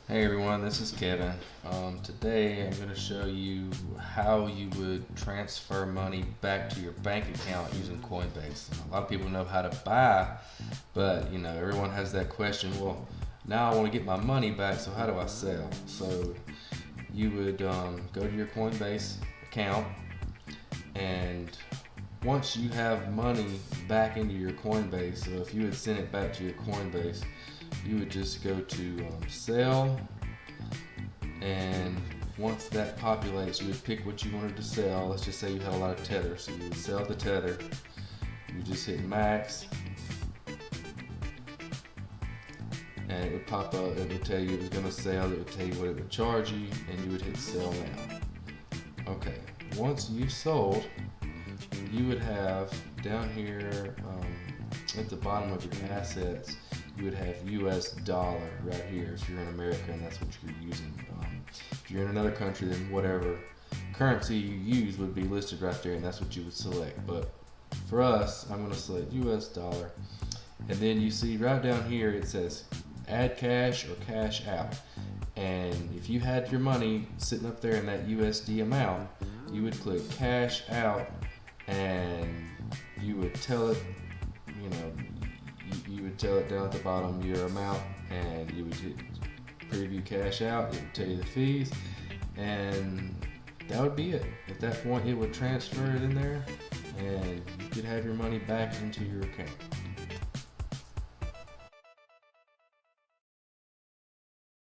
Hey everyone, this is Kevin. Today I'm going to show you how you would transfer money back to your bank account using Coinbase. A lot of people know how to buy, but everyone has that question. Well, now I want to get my money back, so how do I sell? So you would go to your Coinbase account, and once you have money back into your Coinbase, so if you had sent it back to your Coinbase, you would just go to sell, and once that populates, you would pick what you wanted to sell. Let's just say you had a lot of tether, so you would sell the tether. You just hit max, and it would pop up. It would tell you it was going to sell. It would tell you what it would charge you, and you would hit sell now. Okay, once you sold, you would have down here at the bottom of your assets, you would have US dollar right here if you're in America and that's what you're using. If you're in another country, then whatever currency you use would be listed right there, and that's what you would select. But for us, I'm going to select US dollar, and then you see right down here it says add cash or cash out. And if you had your money sitting up there in that USD amount, you would click cash out, and you would tell it, you would tell it down at the bottom your amount, and you would hit preview cash out. It would tell you the fees, and that would be it. At that point, it would transfer it in there, and you could have your money back into your account.